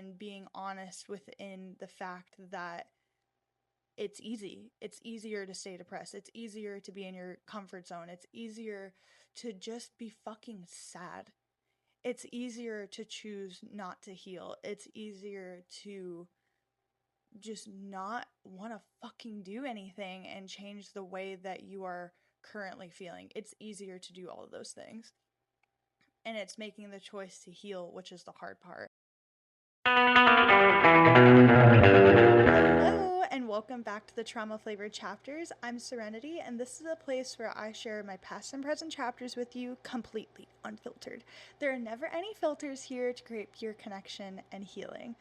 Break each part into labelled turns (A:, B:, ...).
A: and being honest within the fact that it's easy. It's easier to stay depressed. It's easier to be in your comfort zone. It's easier to just be fucking sad. It's easier to choose not to heal. It's easier to just not want to fucking do anything and change the way that you are currently feeling. It's easier to do all of those things. And it's making the choice to heal, which is the hard part. Hello, and welcome back to the Trauma Flavored Chapters. I'm Serenity, and this is a place where I share my past and present chapters with you completely unfiltered. There are never any filters here to create pure connection and healing.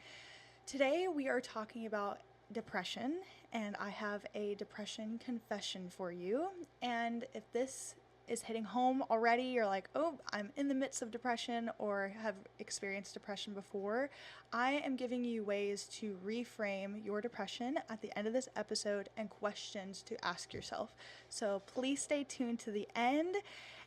A: Today we are talking about depression, and I have a depression confession for you. And if this is hitting home already, you're like, oh, I'm in the midst of depression or have experienced depression before, I am giving you ways to reframe your depression at the end of this episode and questions to ask yourself. So please stay tuned to the end.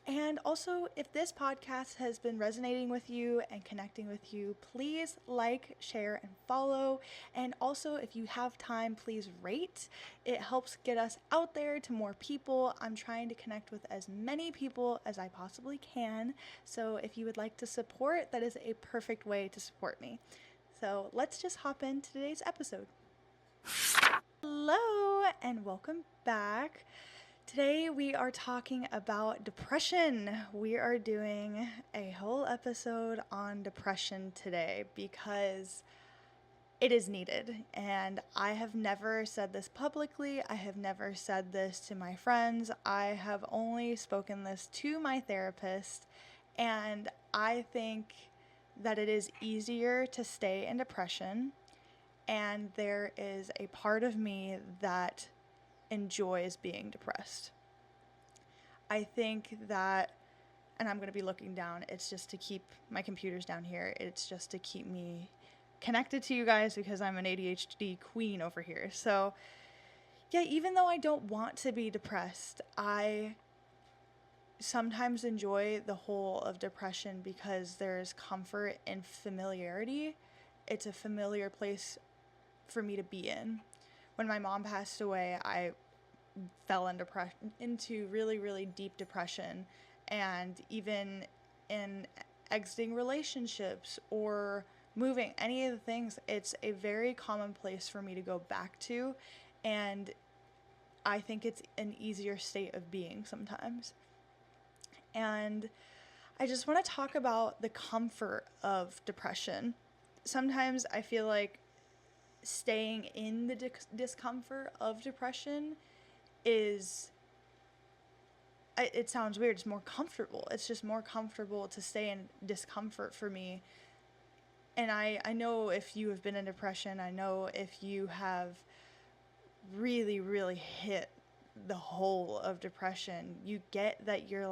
A: And also, if this podcast has been resonating with you and connecting with you, please like, share, and follow. And also, if you have time, please rate. It helps get us out there to more people. I'm trying to connect with as many people as I possibly can. So if you would like to support, that is a perfect way to support me. So let's just hop into today's episode. Hello, and welcome back. Today we are talking about depression. We are doing a whole episode on depression today because it is needed. And I have never said this publicly. I have never said this to my friends. I have only spoken this to my therapist. And I think that it is easier to stay in depression. And there is a part of me that enjoys being depressed. I think that, and I'm going to be looking down, it's just to keep my computers down here. It's just to keep me connected to you guys because I'm an ADHD queen over here. So yeah, even though I don't want to be depressed, I sometimes enjoy the whole of depression because there's comfort in familiarity. It's a familiar place for me to be in. When my mom passed away, I fell into really, really deep depression. And even in exiting relationships or moving, any of the things, it's a very common place for me to go back to. And I think it's an easier state of being sometimes. And I just want to talk about the comfort of depression. Sometimes I feel like staying in the discomfort of depression is, it sounds weird, it's more comfortable. It's just more comfortable to stay in discomfort for me. And I know if you have been in depression, I know if you have really, really hit the hole of depression, you get that you're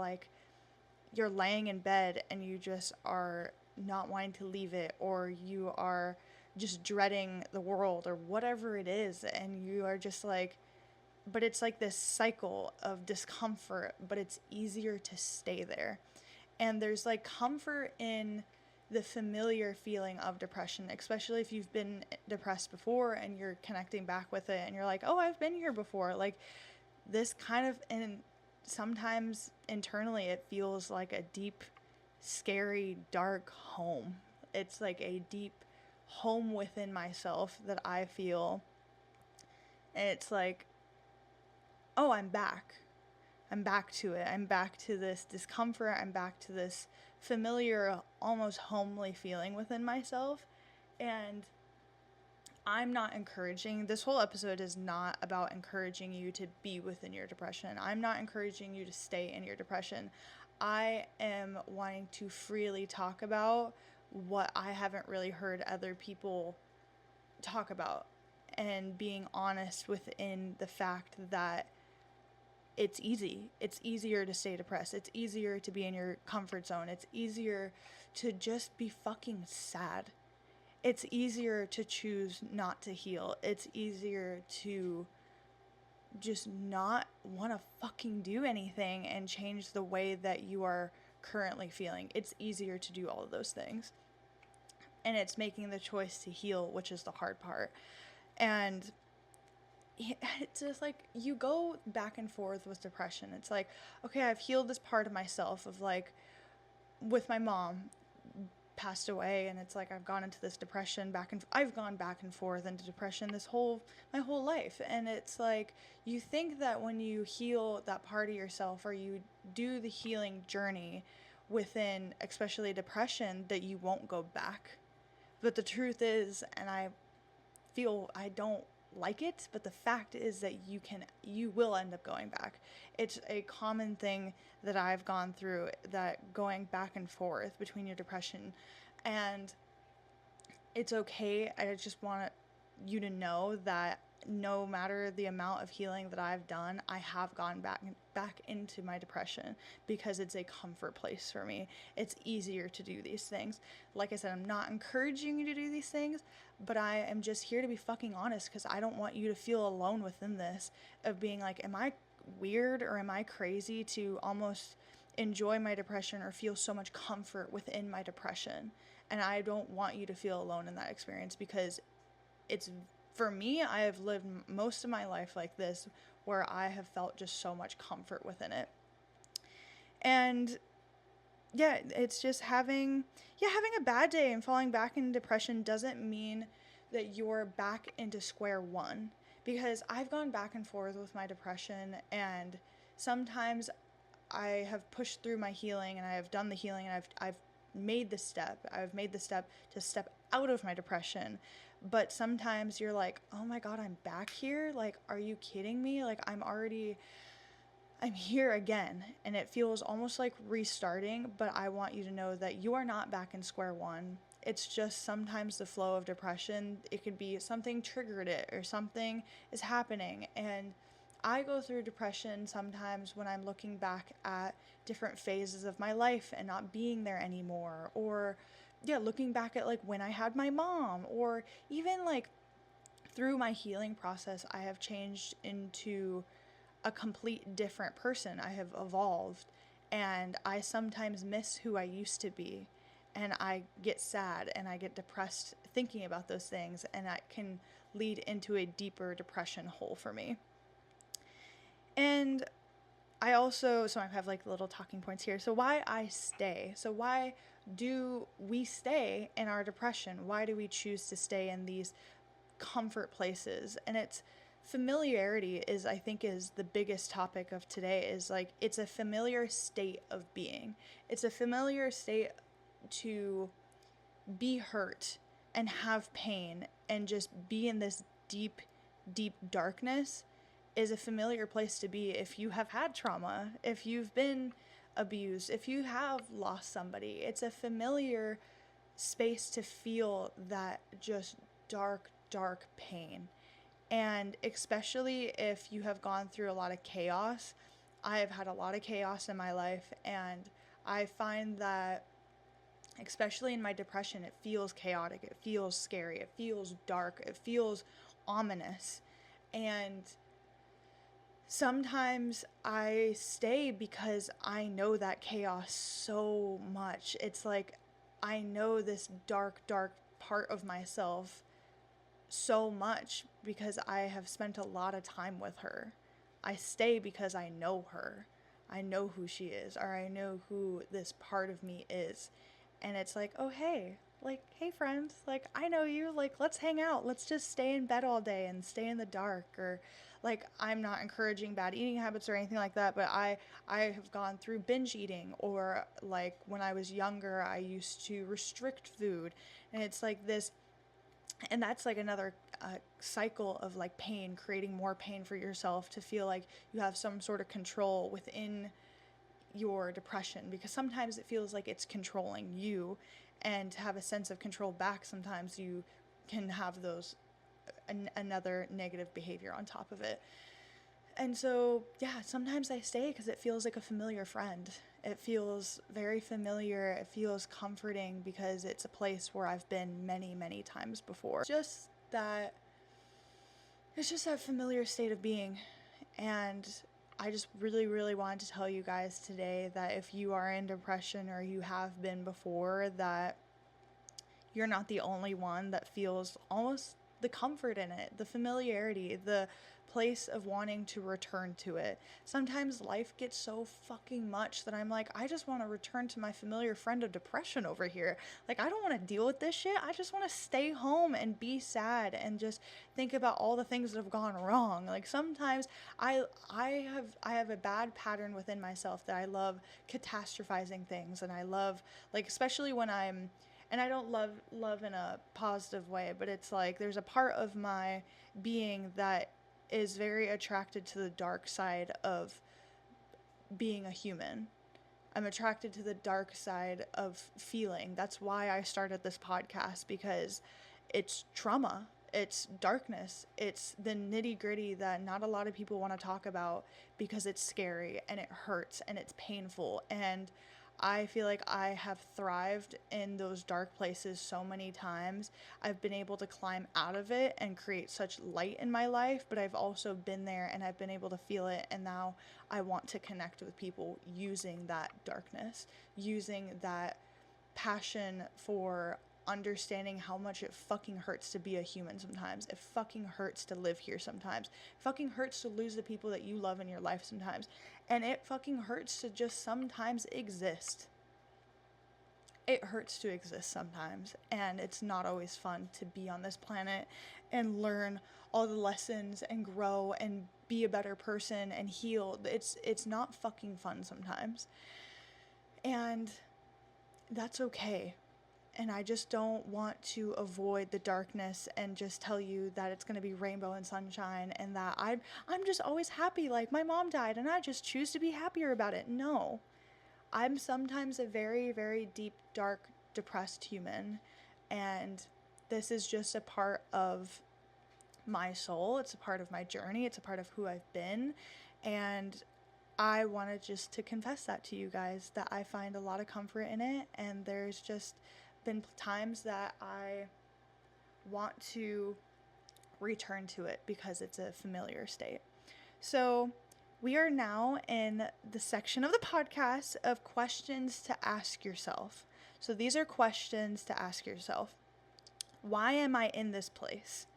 A: laying in bed and you just are not wanting to leave it, or you are just dreading the world or whatever it is, and you are just like, but it's like this cycle of discomfort, but it's easier to stay there. And there's like comfort in the familiar feeling of depression, especially if you've been depressed before and you're connecting back with it and you're like, oh, I've been here before. Like this kind of, and sometimes internally it feels like a deep, scary, dark home. It's like a deep home within myself that I feel. And it's like, oh, I'm back. I'm back to it. I'm back to this discomfort. I'm back to this familiar, almost homely feeling within myself. And I'm not encouraging, this whole episode is not about encouraging you to be within your depression. I'm not encouraging you to stay in your depression. I am wanting to freely talk about what I haven't really heard other people talk about, and being honest within the fact that it's easy. It's easier to stay depressed. It's easier to be in your comfort zone. It's easier to just be fucking sad. It's easier to choose not to heal. It's easier to just not want to fucking do anything and change the way that you are currently feeling. It's easier to do all of those things. and it's making the choice to heal, which is the hard part. And it's just like you go back and forth with depression. It's like, okay, I've healed this part of myself of like, with my mom passed away, and it's like I've gone into this depression I've gone back and forth into depression my whole life. And it's like, you think that when you heal that part of yourself, or you do the healing journey within especially depression, that you won't go back. But the truth is, and I feel I don't like it, but the fact is that you will end up going back. It's a common thing that I've gone through, that going back and forth between your depression, and it's okay. I just want you to know that no matter the amount of healing that I've done, I have gone back into my depression, because it's a comfort place for me. It's easier to do these things. Like I said, I'm not encouraging you to do these things, but I am just here to be fucking honest, because I don't want you to feel alone within this, of being like, am I weird or am I crazy to almost enjoy my depression or feel so much comfort within my depression? And I don't want you to feel alone in that experience, because it's, for me, I have lived most of my life like this, where I have felt just so much comfort within it. And yeah, it's just having a bad day and falling back into depression doesn't mean that you're back into square one, because I've gone back and forth with my depression, and sometimes I have pushed through my healing, and I have done the healing, and I've made the step. I've made the step to step out of my depression. But sometimes you're like, oh my God, I'm back here? Like, are you kidding me? Like, I'm here again. And it feels almost like restarting, but I want you to know that you are not back in square one. It's just sometimes the flow of depression. It could be something triggered it, or something is happening. And I go through depression sometimes when I'm looking back at different phases of my life and not being there anymore, or looking back at like when I had my mom, or even like through my healing process, I have changed into a complete different person. I have evolved, and I sometimes miss who I used to be, and I get sad and I get depressed thinking about those things, and that can lead into a deeper depression hole for me. And I have like little talking points here. So why I stay? So why do we stay in our depression? Why do we choose to stay in these comfort places? And it's familiarity I think is the biggest topic of today. Is like, it's a familiar state of being. It's a familiar state to be hurt and have pain and just be in this deep, deep darkness. Is a familiar place to be if you have had trauma, if you've been abused, if you have lost somebody. It's a familiar space to feel that just dark, dark pain. And especially if you have gone through a lot of chaos. I have had a lot of chaos in my life, and I find that especially in my depression, it feels chaotic, it feels scary, it feels dark, it feels ominous. And sometimes I stay because I know that chaos so much. It's like, I know this dark, dark part of myself so much because I have spent a lot of time with her. I stay because I know her. I know who she is, or I know who this part of me is. And it's like, oh, hey, friends, like, I know you, like, let's hang out. Let's just stay in bed all day and stay in the dark. Or like, I'm not encouraging bad eating habits or anything like that, but I have gone through binge eating, or like when I was younger, I used to restrict food. And it's like this, and that's like another cycle of like pain, creating more pain for yourself to feel like you have some sort of control within your depression, because sometimes it feels like it's controlling you, and to have a sense of control back, sometimes you can have those another negative behavior on top of it. And so sometimes I stay because it feels like a familiar friend. It feels very familiar. It feels comforting because it's a place where I've been many, many times before. It's just that familiar state of being. And I just really, really wanted to tell you guys today that if you are in depression, or you have been before, that you're not the only one that feels almost the comfort in it, the familiarity, the place of wanting to return to it. Sometimes life gets so fucking much that I'm like, I just want to return to my familiar friend of depression over here. Like, I don't want to deal with this shit. I just want to stay home and be sad and just think about all the things that have gone wrong. Like, sometimes I have a bad pattern within myself that I love catastrophizing things, and I love, like, especially when I'm, and I don't love in a positive way, but it's like there's a part of my being that is very attracted to the dark side of being a human. I'm attracted to the dark side of feeling. That's why I started this podcast, because it's trauma, it's darkness, it's the nitty-gritty that not a lot of people want to talk about because it's scary and it hurts and it's painful. And I feel like I have thrived in those dark places so many times. I've been able to climb out of it and create such light in my life, but I've also been there and I've been able to feel it, and now I want to connect with people using that darkness, using that passion for understanding how much it fucking hurts to be a human sometimes. It fucking hurts to live here sometimes. It fucking hurts to lose the people that you love in your life sometimes. And it fucking hurts to just sometimes exist. It hurts to exist sometimes. And it's not always fun to be on this planet and learn all the lessons and grow and be a better person and heal. It's not fucking fun sometimes. And that's okay. And I just don't want to avoid the darkness and just tell you that it's going to be rainbow and sunshine and that I'm just always happy, like my mom died and I just choose to be happier about it. No. I'm sometimes a very, very deep, dark, depressed human, and this is just a part of my soul. It's a part of my journey. It's a part of who I've been, and I wanted just to confess that to you guys, that I find a lot of comfort in it, and there's just been times that I want to return to it because it's a familiar state. So we are now in the section of the podcast of questions to ask yourself. So these are questions to ask yourself. Why am I in this place?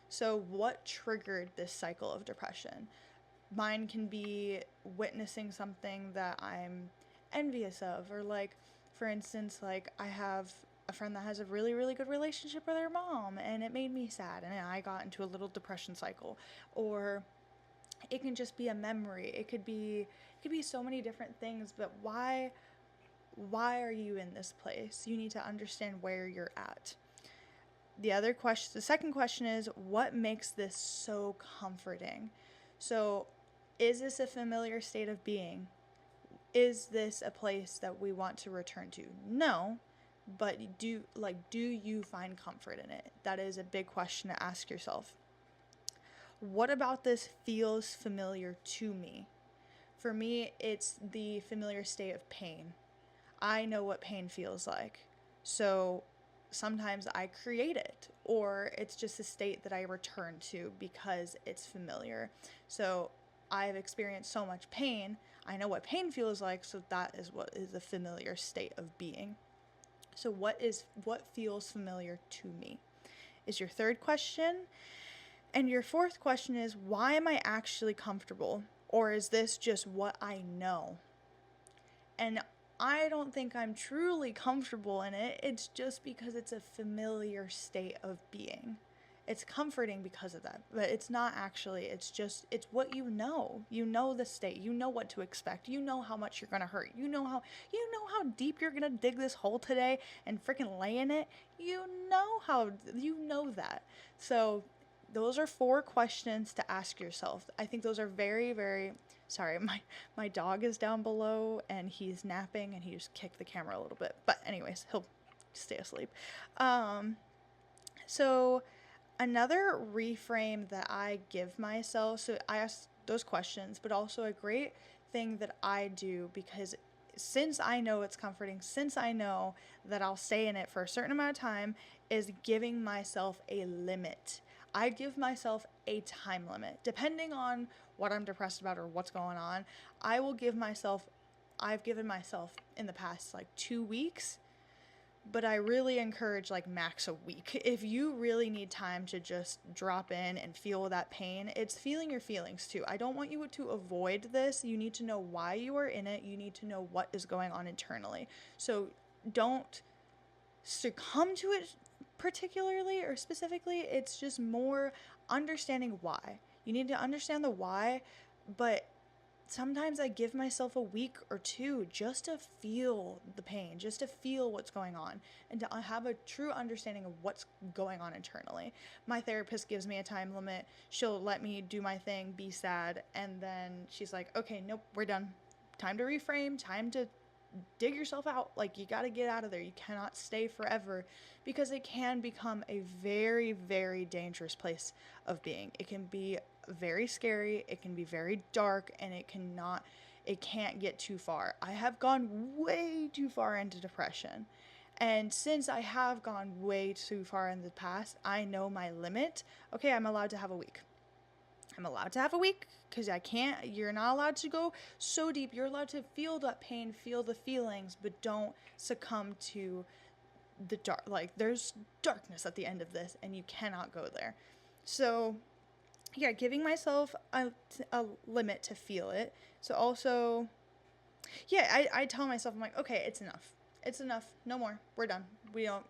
A: So what triggered this cycle of depression? Mine can be witnessing something that I'm envious of, or like, for instance, like I have a friend that has a really, really good relationship with her mom and it made me sad and I got into a little depression cycle. Or it can just be a memory. It could be so many different things, but why are you in this place? You need to understand where you're at. The second question is, what makes this so comforting? So, is this a familiar state of being? Is this a place that we want to return to? No, but do you find comfort in it? That is a big question to ask yourself. What about this feels familiar to me? For me, it's the familiar state of pain. I know what pain feels like. So sometimes I create it, or it's just a state that I return to because it's familiar. So I've experienced so much pain, I know what pain feels like, so that is what is a familiar state of being. So what feels familiar to me is your third question. And your fourth question is, why am I actually comfortable? Or is this just what I know? And I don't think I'm truly comfortable in it. It's just because it's a familiar state of being. It's comforting because of that, but it's not actually. It's what you know. You know the state. You know what to expect. You know how much you're gonna hurt. You know how deep you're gonna dig this hole today and freaking lay in it. You know that. So those are 4 questions to ask yourself. I think those are very, very. Sorry, my dog is down below and he's napping and he just kicked the camera a little bit. But anyways, he'll stay asleep. So another reframe that I give myself, so I ask those questions, but also a great thing that I do, because since I know it's comforting, since I know that I'll stay in it for a certain amount of time, is giving myself a limit. I give myself a time limit. Depending on what I'm depressed about or what's going on, I've given myself in the past like 2 weeks but I really encourage like max a week. If you really need time to just drop in and feel that pain, it's feeling your feelings too. I don't want you to avoid this. You need to know why you are in it. You need to know what is going on internally. So don't succumb to it particularly or specifically. It's just more understanding why. You need to understand the why, but sometimes I give myself a week or two just to feel the pain, just to feel what's going on, and to have a true understanding of what's going on internally. My therapist gives me a time limit. She'll let me do my thing, be sad, and then she's like, okay, nope, we're done. Time to reframe, time to dig yourself out. Like, you got to get out of there. You cannot stay forever, because it can become a very, very dangerous place of being. It can be very scary, it can be very dark, and it can't get too far. I have gone way too far into depression. And since I have gone way too far in the past, I know my limit. Okay, I'm allowed to have a week. I'm allowed to have a week, because you're not allowed to go so deep. You're allowed to feel that pain, feel the feelings, but don't succumb to the dark. Like, there's darkness at the end of this, and you cannot go there. So, yeah, giving myself a limit to feel it. So also, yeah, I tell myself, I'm like, okay, it's enough. It's enough. No more. We're done. We don't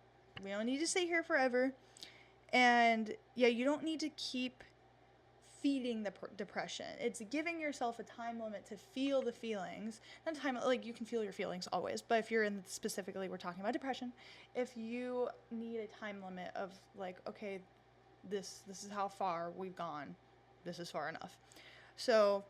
A: need to stay here forever. And yeah, you don't need to keep feeding the depression. It's giving yourself a time limit to feel the feelings. Not time, like, you can feel your feelings always, but if you're in, specifically, we're talking about depression, if you need a time limit of like, okay, this is how far we've gone, this is far enough. So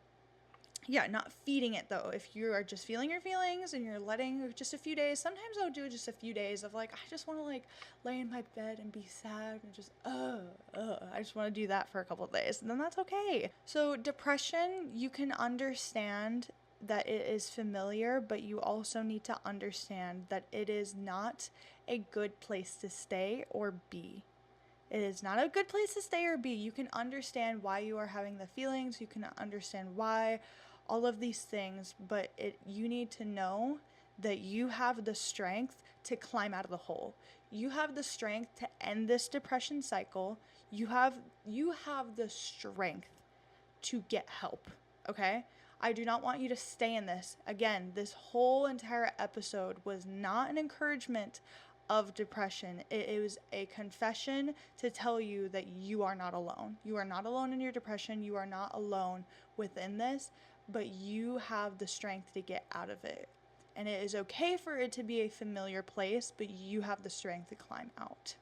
A: yeah, not feeding it though. If you are just feeling your feelings and you're letting just a few days, sometimes I'll do just a few days of like, I just want to like lay in my bed and be sad and just, I just want to do that for a couple of days, and then that's okay. So depression, you can understand that it is familiar, but you also need to understand that it is not a good place to stay or be. It is not a good place to stay or be. You can understand why you are having the feelings. You can understand why, all of these things, but you need to know that you have the strength to climb out of the hole. You have the strength to end this depression cycle. You have the strength to get help, okay? I do not want you to stay in this. Again, this whole entire episode was not an encouragement of depression. It was a confession to tell you that you are not alone. You are not alone in your depression. You are not alone within this, but you have the strength to get out of it. And it is okay for it to be a familiar place, but you have the strength to climb out.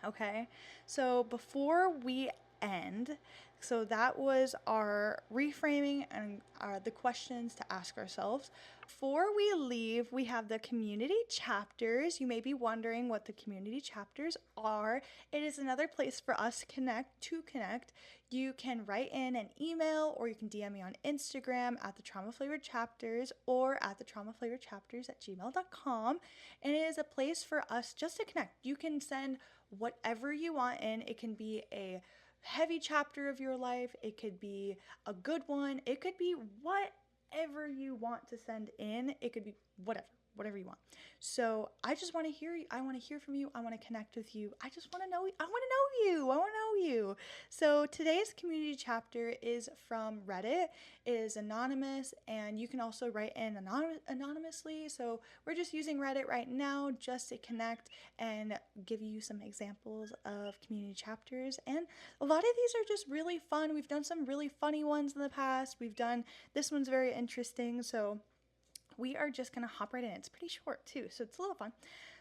A: Okay? So before we end, so that was our reframing and the questions to ask ourselves. Before we leave, we have the community chapters. You may be wondering what the community chapters are. It is another place for us to connect. You can write in an email, or you can DM me on Instagram at the Trauma Flavored Chapters, or at the traumaflavoredchapters@gmail.com. And it is a place for us just to connect. You can send whatever you want in. It can be a heavy chapter of your life. It could be a good one. It could be whatever you want to send in. It could be whatever you want. So I just want to hear you. I want to hear from you. I want to connect with you. I just want to know. I want to know you. I want to know you. So today's community chapter is from Reddit. It is anonymous, and you can also write in anonymously. So we're just using Reddit right now just to connect and give you some examples of community chapters. And a lot of these are just really fun. We've done some really funny ones in the past. This one's very interesting. So we are just going to hop right in. It's pretty short too, so it's a little fun.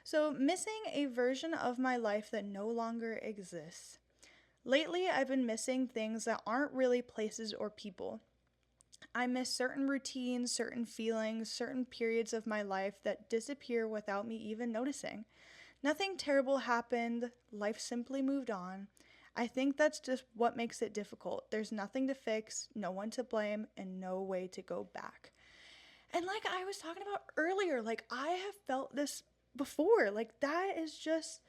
A: So, missing a version of my life that no longer exists. Lately, I've been missing things that aren't really places or people. I miss certain routines, certain feelings, certain periods of my life that disappear without me even noticing. Nothing terrible happened. Life simply moved on. I think that's just what makes it difficult. There's nothing to fix, no one to blame, and no way to go back. And like I was talking about earlier, like I have felt this before. Like that is just,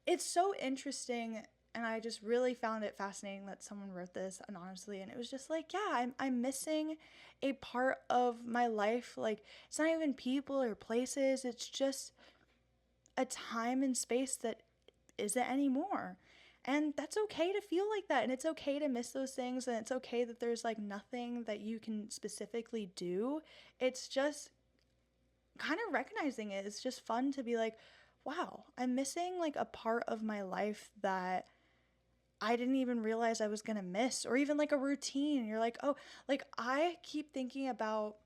A: it's so interesting. And I just really found it fascinating that someone wrote this anonymously. And it was just like, yeah, I'm missing a part of my life. Like it's not even people or places. It's just a time and space that isn't anymore. And that's okay to feel like that. And it's okay to miss those things. And it's okay that there's like nothing that you can specifically do. It's just kind of recognizing it. It's just fun to be like, wow, I'm missing like a part of my life that I didn't even realize I was going to miss, or even like a routine. You're like, oh, like I keep thinking about,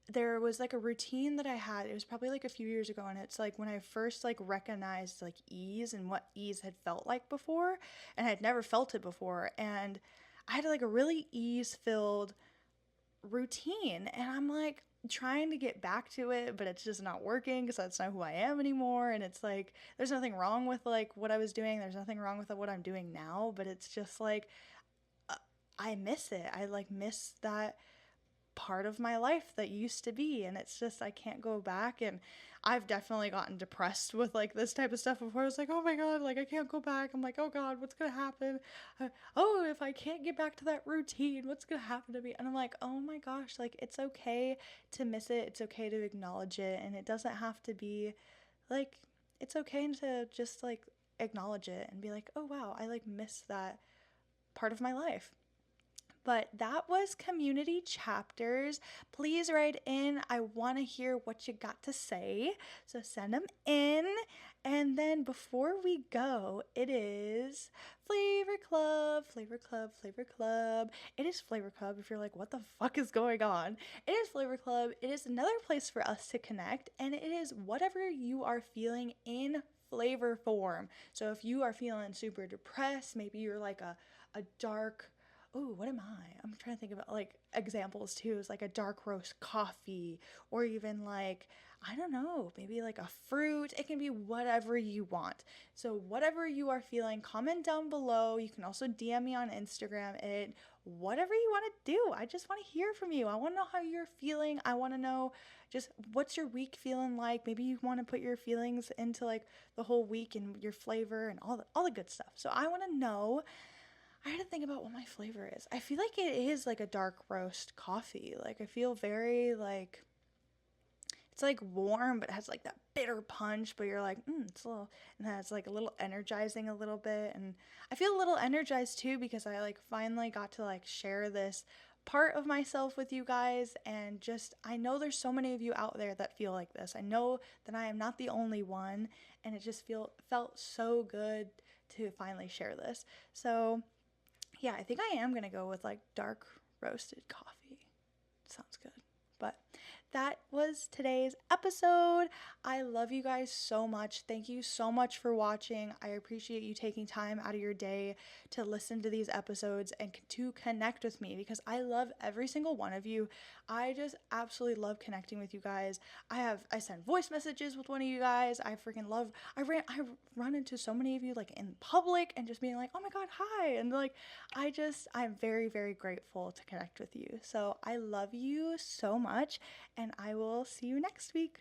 A: there was like a routine that I had. It was probably like a few years ago, and it's like when I first like recognized like ease and what ease had felt like before, and I had never felt it before. And I had like a really ease filled routine, and I'm like trying to get back to it, but it's just not working because that's not who I am anymore. And it's like there's nothing wrong with like what I was doing, there's nothing wrong with what I'm doing now, but it's just like uh, I miss it. I like miss that part of my life that used to be, and it's just I can't go back. And I've definitely gotten depressed with like this type of stuff before. I was like, oh my god, like I can't go back. I'm like, oh god, what's gonna happen? Oh, if I can't get back to that routine, what's gonna happen to me? And I'm like, oh my gosh, like it's okay to miss it, it's okay to acknowledge it, and it doesn't have to be like, it's okay to just like acknowledge it and be like, oh wow, I like miss that part of my life. But that was community chapters. Please write in. I want to hear what you got to say. So send them in. And then before we go, it is Flavor Club, Flavor Club, Flavor Club. It is Flavor Club. If you're like, what the fuck is going on? It is Flavor Club. It is another place for us to connect. And it is whatever you are feeling in flavor form. So if you are feeling super depressed, maybe you're like a dark, oh, what am I? I'm trying to think about like examples too. Is like a dark roast coffee, or even like, I don't know, maybe like a fruit. It can be whatever you want. So, whatever you are feeling, comment down below. You can also DM me on Instagram. Whatever you want to do. I just want to hear from you. I want to know how you're feeling. I want to know just what's your week feeling like. Maybe you want to put your feelings into like the whole week and your flavor and all the good stuff. So, I want to know. I had to think about what my flavor is. I feel like it is like a dark roast coffee. Like I feel very like, it's like warm, but it has like that bitter punch. But you're like, it's a little, and then it's like a little energizing a little bit. And I feel a little energized too because I like finally got to like share this part of myself with you guys. And just I know there's so many of you out there that feel like this. I know that I am not the only one, and it just felt so good to finally share this. So yeah, I think I am going to go with like dark roasted coffee. Sounds good. But that was today's episode. I love you guys so much. Thank you so much for watching. I appreciate you taking time out of your day to listen to these episodes and to connect with me because I love every single one of you. I just absolutely love connecting with you guys. I send voice messages with one of you guys. I freaking love I run into so many of you like in public and just being like, "Oh my god, hi." And like I'm very very grateful to connect with you. So, I love you so much, and I will see you next week.